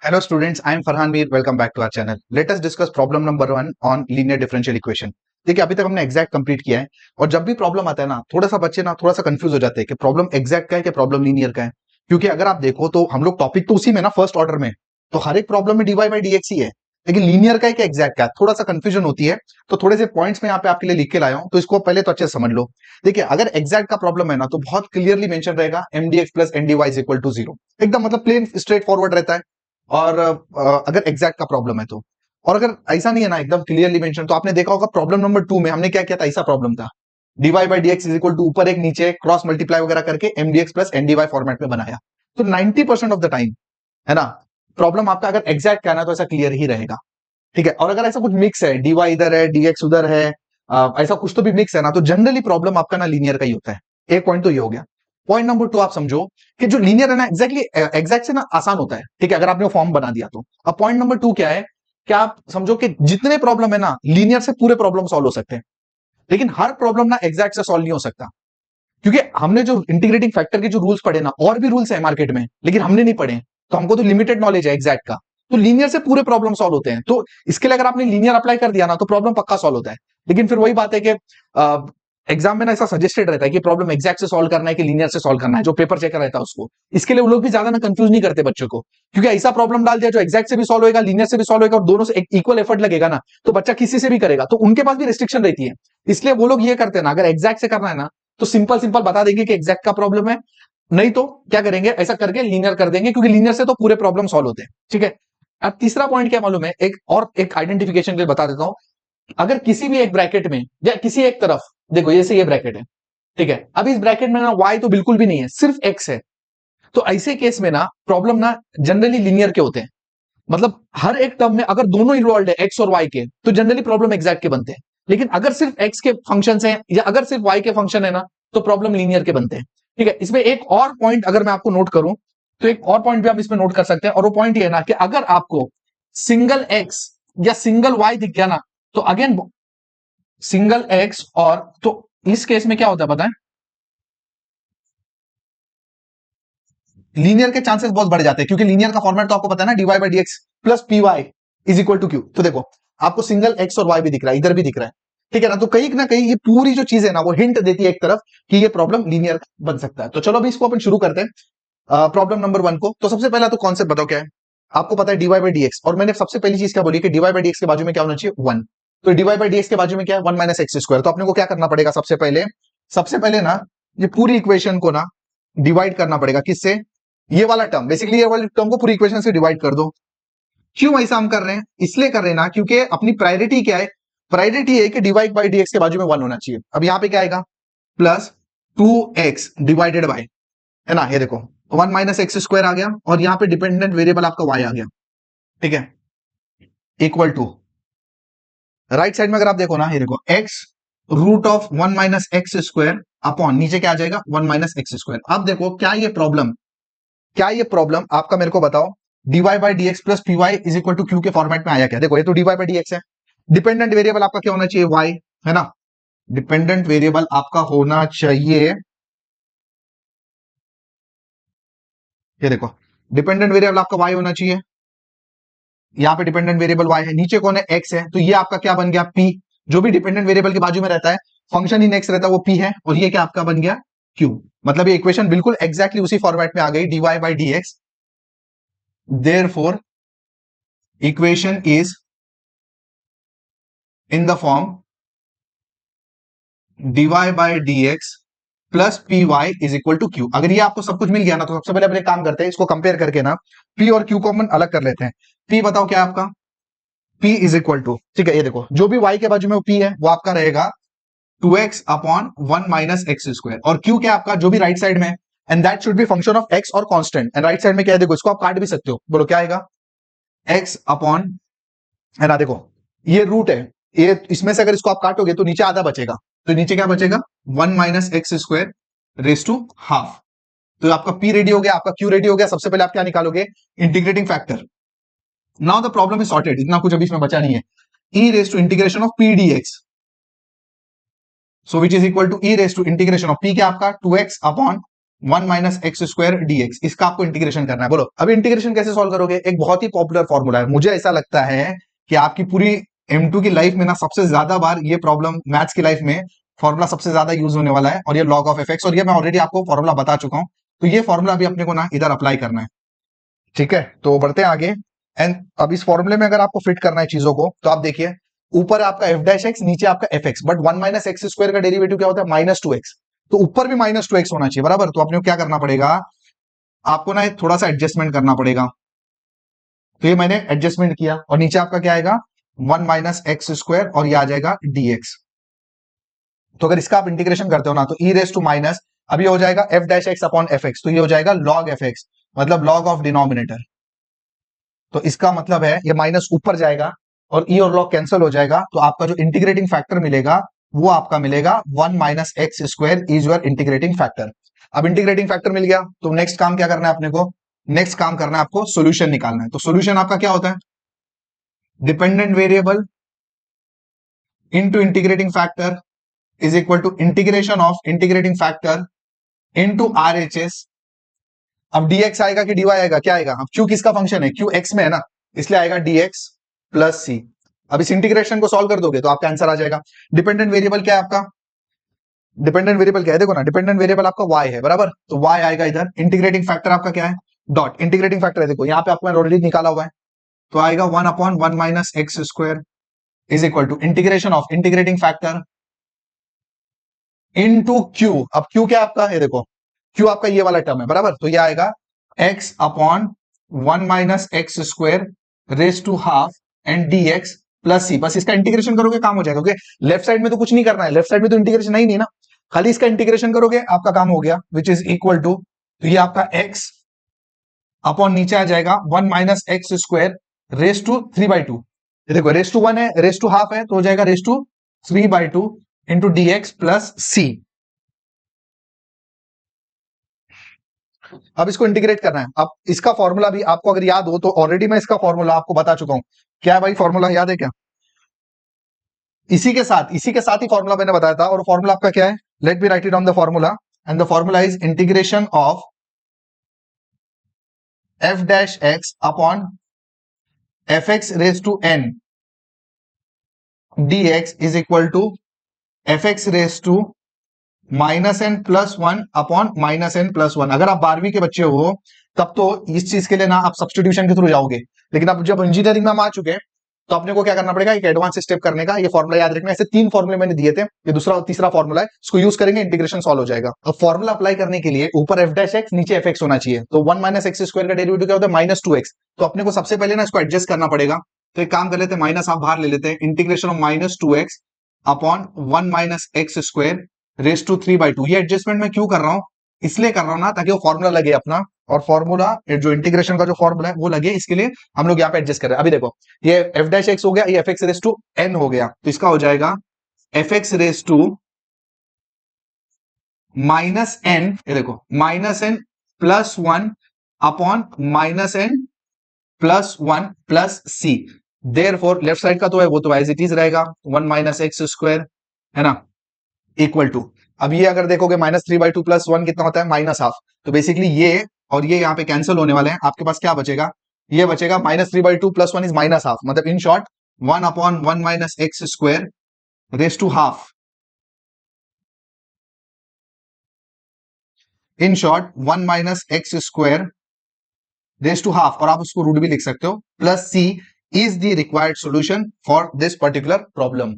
Hello students, I am Farhan Mir. Welcome back to our channel. Let us discuss problem number 1 on linear differential equation. देखिए अभी तक हमने exact complete किया है और जब भी प्रॉब्लम आता है ना थोड़ा सा बच्चे ना थोड़ा सा कंफ्यूज हो जाते हैं कि प्रॉब्लम एग्जैक्ट का है कि प्रॉब्लम लीनियर का है। क्योंकि अगर आप देखो तो हम लोग टॉपिक तो उसी में ना फर्स्ट ऑर्डर में, तो हर एक प्रॉब्लम में dy बाई dx ही है, लेकिन लीनियर का है कि एग्जैक्ट का है थोड़ा सा कंफ्यूजन होती है। तो थोड़े से पॉइंट्स में यहाँ पे आपके लिए लिख के लाया हूं, तो इसको पहले तो अच्छे से समझ लो। देखिए अगर एग्जैक्ट का प्रॉब्लम है ना तो बहुत क्लियरली मेंशन रहेगा mdx plus ndy is equal to 0, एकदम मतलब प्लेन स्ट्रेट फॉरवर्ड रहता है। और अगर एग्जैक्ट का प्रॉब्लम है तो, और अगर ऐसा नहीं है ना एकदम क्लियरली मेंशन, तो आपने देखा होगा प्रॉब्लम नंबर 2 में हमने क्या किया था, ऐसा प्रॉब्लम था dy by dx is equal to ऊपर एक नीचे क्रॉस मल्टीप्लाई वगैरह करके mdx प्लस ndy फॉर्मेट में बनाया। तो 90% ऑफ द टाइम है ना प्रॉब्लम आपका अगर एग्जैक्ट का है ना तो ऐसा क्लियर ही रहेगा। ठीक है, और अगर ऐसा कुछ मिक्स है, dy इधर है dx उधर है, ऐसा कुछ तो भी मिक्स है ना, तो जनरली प्रॉब्लम आपका ना लीनियर का ही होता है। एक पॉइंट तो ये हो गया। पॉइंट नंबर 2 आप समझो कि जो लीनियर है ना एग्जैक्टली एग्जैक्ट से ना आसान होता है। ठीक है, अगर आपने वो फॉर्म बना दिया तो। अब पॉइंट नंबर 2 क्या है कि आप समझो कि जितने प्रॉब्लम है ना लीनियर से पूरे प्रॉब्लम सॉल्व हो सकते हैं, लेकिन हर प्रॉब्लम ना एग्जैक्ट से सॉल्व नहीं हो सकता। क्योंकि हमने जो इंटीग्रेटिंग फैक्टर के जो रूल्स पढ़े ना, और भी रूल्स है मार्केट में लेकिन हमने नहीं पढ़े, तो हमको तो लिमिटेड नॉलेज है एग्जैक्ट का। तो लीनियर से पूरे प्रॉब्लम सॉल्व होते हैं, तो इसके लिए अगर आपने लीनियर अप्लाई कर दिया ना तो प्रॉब्लम पक्का सॉल्व होता है। लेकिन फिर वही बात है कि एग्जाम में ना ऐसा सजेस्टेड रहता है कि प्रॉब्लम एग्जैक्ट से सॉल्व करना है कि लीनियर से सॉल्व करना है, जो पेपर चेकर रहता है उसको। इसके लिए वो लोग भी ज्यादा ना कंफ्यूज नहीं करते बच्चों को, क्योंकि ऐसा प्रॉब्लम डाल दिया जो एग्जैक्ट से भी सॉल्व होगा, लीनियर से भी सॉल्व होगा, और दोनों से इक्वल एफर्ट लगेगा ना, तो बच्चा किसी से भी करेगा, तो उनके पास भी रिस्ट्रिक्शन रहती है। इसलिए वो लोग ये करते हैं ना, अगर एग्जैक्ट से करना है ना तो सिंपल सिंपल बता देंगे कि एग्जैक्ट का प्रॉब्लम है, नहीं तो क्या करेंगे ऐसा करके लीनियर कर देंगे, क्योंकि लीनियर से तो पूरे प्रॉब्लम सॉल्व होते हैं। ठीक है, अब तीसरा पॉइंट क्या मालूम है, एक आइडेंटिफिकेशन के लिए बता देता हूं। अगर किसी भी एक ब्रैकेट में या किसी एक तरफ, देखो जैसे ये ब्रैकेट है, ठीक है, अब इस ब्रैकेट में ना y तो बिल्कुल भी नहीं है, सिर्फ x है, तो ऐसे केस में ना प्रॉब्लम ना जनरली लीनियर के होते हैं। मतलब हर एक टर्म में अगर दोनों इन्वॉल्व है x और y के, तो जनरली प्रॉब्लम एग्जैक्ट के बनते हैं। लेकिन अगर सिर्फ x के फंक्शन हैं या अगर सिर्फ y के फंक्शन है ना, तो प्रॉब्लम लीनियर के बनते हैं। ठीक है, इसमें एक और पॉइंट अगर मैं आपको नोट करूं, तो एक और पॉइंट भी आप इसमें नोट कर सकते हैं, और वो पॉइंट ये है ना कि अगर आपको सिंगल x या सिंगल y दिख गया ना, तो अगेन सिंगल x, और तो इस केस में क्या होता है पता है, लीनियर के चांसेस बहुत बढ़ जाते हैं, क्योंकि लीनियर का फॉर्मेट तो आपको पता है ना, dy by dx plus py is equal to q। तो देखो आपको सिंगल x और y भी दिख रहा है, इधर भी दिख रहा है। ठीक है ना, तो कहीं ना कहीं ये पूरी जो चीज है ना वो हिंट देती है एक तरफ कि ये प्रॉब्लम लीनियर बन सकता है। तो चलो अभी इसको अपन शुरू करते हैं प्रॉब्लम नंबर 1 को। तो सबसे पहला तो कॉन्सेप्ट बताओ क्या है। आपको पता है dy बाई dx, और मैंने सबसे पहली चीज क्या बोली कि dy बाई dx के बाजू में क्या होना चाहिए, 1। तो dy बाई dx के बाजू में क्या है, 1 माइनस एक्स स्क्वायर। तो अपने को क्या करना पड़ेगा, सबसे पहले ना ये पूरी इक्वेशन को ना डिवाइड करना पड़ेगा, किससे, ये वाला टर्म, बेसिकली ये वाले टर्म को पूरी इक्वेशन से डिवाइड कर दो। क्यों ऐसा हम कर रहे हैं, इसलिए कर रहे हैं ना क्योंकि अपनी प्रायोरिटी क्या है, प्रायोरिटी है कि dy बाई dx के बाजू में 1 होना चाहिए। अब यहां पे क्या आएगा, प्लस 2x डिवाइडेड बाय, है ना, ये देखो 1 माइनस एक्स स्क्वायर आ गया, और यहां पे डिपेंडेंट वेरिएबल आपका y आ गया। ठीक है, इक्वल टू राइट साइड में अगर आप देखो ना, ये देखो x root of 1 minus x square upon नीचे क्या आ जाएगा, 1 माइनस एक्स स्क्वायर। अब देखो क्या ये प्रॉब्लम आपका मेरे को बताओ, dy by dx plus py is equal to q के फॉर्मेट में आया क्या। देखो ये तो dy बाई dx है, डिपेंडेंट वेरिएबल आपका क्या होना चाहिए, y, है ना, डिपेंडेंट वेरिएबल आपका होना चाहिए, ये देखो डिपेंडेंट वेरिएबल आपका y होना चाहिए, यहां पे डिपेंडेंट वेरिएबल y है, नीचे कौन है, x है, तो ये आपका क्या बन गया, p। जो भी डिपेंडेंट वेरिएबल के बाजू में रहता है, फंक्शन इन x रहता है, वो p है, और ये क्या आपका बन गया, q। मतलब ये इक्वेशन बिल्कुल एग्जैक्टली उसी फॉर्मेट में आ गई, dy by dx, therefore equation is in the form dy by dx plus P Y is equal to Q. अगर ये आपको सब कुछ मिल गया ना, तो सबसे पहले अपने काम करते हैं, इसको कंपेयर करके ना p और q को हम अलग कर लेते हैं। p बताओ क्या है आपका, p इज इक्वल टू, ठीक है, ये देखो जो भी y के बाजू में p है वो आपका रहेगा 2x upon 1 minus x square, और q क्या है आपका, जो भी राइट साइड में, and that should be function of x और कांस्टेंट, एंड राइट साइड में क्या है, देखो इसको आप काट भी सकते हो, बोलो क्या आएगा, x अपॉन, है ना, देखो ये रूट है, ये इसमें से अगर इसको आप काटोगे तो नीचे आधा बचेगा, तो नीचे क्या बचेगा, 1 minus x square raise to half. तो आपका p रेडी हो गया, आपका q रेडी हो गया। सबसे पहले आप क्या निकालोगे, integrating factor. Now the problem is sorted, इतना कुछ अभी इसमें बचा नहीं है, e raise to integration of p dx, so which is equal to e raise to integration of p क्या आपका 2x upon 1 minus x square DX, इसका आपको इंटीग्रेशन करना है। बोलो अभी इंटीग्रेशन कैसे सॉल्व करोगे? एक बहुत ही पॉपुलर फॉर्मूला है, मुझे ऐसा लगता है कि आपकी पूरी M2 की लाइफ में ना सबसे ज्यादा बार ये प्रॉब्लम मैथ्स की लाइफ में फॉर्मूला सबसे ज्यादा यूज होने वाला है, और ये log ऑफ fx, और ये मैं ऑलरेडी आपको फॉर्मूला बता चुका हूं। तो ये फॉर्मूला भी अपने को ना इधर अप्लाई करना है, ठीक है। तो बढ़ते हैं आगे। एंड अब इस फॉर्मूले में अगर आपको फिट करना है चीजों को, तो आप देखिए ऊपर आपका एफ डैश एक्स, नीचे आपका F x, but 1 minus x square का डेरिवेटिव क्या होता है? Minus two x. तो ऊपर भी माइनस टू एक्स होना चाहिए, बराबर। तो अपने को क्या करना पड़ेगा? आपको ना थोड़ा सा एडजस्टमेंट करना पड़ेगा। तो ये मैंने एडजस्टमेंट किया, और नीचे आपका क्या आएगा? 1 माइनस एक्स स्क्वायर, और ये आ जाएगा डीएक्स। तो अगर इसका आप इंटीग्रेशन करते हो ना, तो ई रेस टू माइनस, अब ये हो जाएगा F dash X upon F x, तो ये हो जाएगा लॉग एफ एक्स, मतलब लॉग ऑफ डिनोमिनेटर। तो इसका मतलब है ये माइनस ऊपर जाएगा और ई और लॉग कैंसिल हो जाएगा, तो आपका जो इंटीग्रेटिंग फैक्टर मिलेगा वो आपका मिलेगा 1 minus x square is your integrating factor. अब इंटीग्रेटिंग फैक्टर मिल गया, तो नेक्स्ट काम क्या करना है अपने को? नेक्स्ट काम करना है आपको सोल्यूशन निकालना है। तो सोल्यूशन आपका क्या होता है? Dependent variable into integrating factor is equal to integration of integrating factor into RHS. अब dx आएगा कि dy आएगा? क्या आएगा? अब q किसका फंक्शन है? q x में है ना, इसलिए आएगा dx प्लस c। अब इस इंटीग्रेशन को सॉल्व कर दोगे तो आपका आंसर आ जाएगा। डिपेंडेंट वेरिएबल क्या है आपका? डिपेंडेंट वेरिएबल क्या है? देखो ना, डिपेंडेंट वेरिएबल आपका y है, बराबर। तो y आएगा इधर। इंटीग्रेटिंग फैक्टर आपका क्या है? डॉट इंटीग्रेटिंग फैक्टर है, देखो यहाँ पे आपको ऑलरेडी निकाला हुआ है, तो आएगा 1 upon 1 minus x square is equal to integration of integrating factor into q। अब q क्या आपका है? देखो q आपका ये वाला टर्म है, बराबर। तो ये आएगा x upon 1 minus x square raise to half and dx plus c। बस इसका इंटीग्रेशन करोगे काम हो जाएगा, क्योंकि लेफ्ट साइड में तो कुछ नहीं करना है, लेफ्ट साइड में तो इंटीग्रेशन ही नहीं ना, खाली इसका इंटीग्रेशन करोगे आपका काम हो गया, विच इज इक्वल टू, तो ये आपका x अपॉन नीचे आ जाएगा 1 minus x square raise to 3/2। देखो रेस टू 1 है, रेस टू हाफ है, तो हो जाएगा raise to 3/2 into dx plus c। अब इसको इंटीग्रेट करना है। अब इसका फॉर्मूला भी आपको अगर याद हो तो ऑलरेडी मैं इसका फॉर्मूला आपको बता चुका हूं। क्या है भाई फॉर्मूला, याद है क्या? इसी के साथ ही फॉर्मूला मैंने बताया था, और फॉर्मूला आपका क्या है? Let me write it down the formula, and the formula is integration of F dash X upon F X raise to N dx is equal to F X raise to minus N plus one upon minus N plus one. अगर आप 12वीं के बच्चे हो तब तो इस चीज के लिए ना आप सब्स्टिट्यूशन के थ्रू जाओगे, लेकिन अब जब इंजीनियरिंग में हम आ चुके हैं तो अपने को क्या करना पड़ेगा? एक एडवांस स्टेप करने का। ये फॉर्मूला याद रखना, ऐसे 3 फॉर्मूले मैंने दिए थे, ये दूसरा और तीसरा फॉर्मूला है, इसको यूज करेंगे, इंटीग्रेशन सॉल्व हो जाएगा। अब फॉर्मूला अप्लाई करने के लिए ऊपर एफ डैश एक्स नीचे एफ एक्स होना चाहिए, तो 1 माइनस एक्स स्क्वायर का डेरिवेटिव क्या होता है? Minus 2x। तो अपने को सबसे पहले ना इसको एडजस्ट करना पड़ेगा। तो एक काम कर लेते हैं, माइनस आप बाहर ले लेते हैं, integration of minus 2x upon 1 minus x square raise to 3/2। ये एडजस्टमेंट मैं क्यों कर रहा हूं? इसलिए कर रहा हूं ना ताकि वो फॉर्मूला लगे अपना, और फॉर्मूला जो इंटीग्रेशन का जो फॉर्मूला है वो लगे, इसके लिए हम लोग यहाँ पे एडजस्ट कर रहे हैं। अभी देखो ये एफ डैश एक्स हो गया, ये f x raise to n हो गया, तो इसका हो जाएगा f x raise to minus n, ये देखो minus N plus 1 upon minus N plus 1 plus c. Therefore left side का तो है वो तो एज इट इज रहेगा, 1 माइनस एक्स स्क्वायर, है ना, इक्वल टू, अब ये अगर देखोगे माइनस 3/2 प्लस 1 कितना होता है? Minus half. तो बेसिकली ये और ये यहाँ पे कैंसिल होने वाले हैं, आपके पास क्या बचेगा? ये बचेगा minus 3/2 plus 1 is minus half, मतलब in short 1 upon 1 minus x square raise to half, in short 1 minus x square raise to half, और आप उसको रूट भी लिख सकते हो, plus c is the required solution for this particular problem.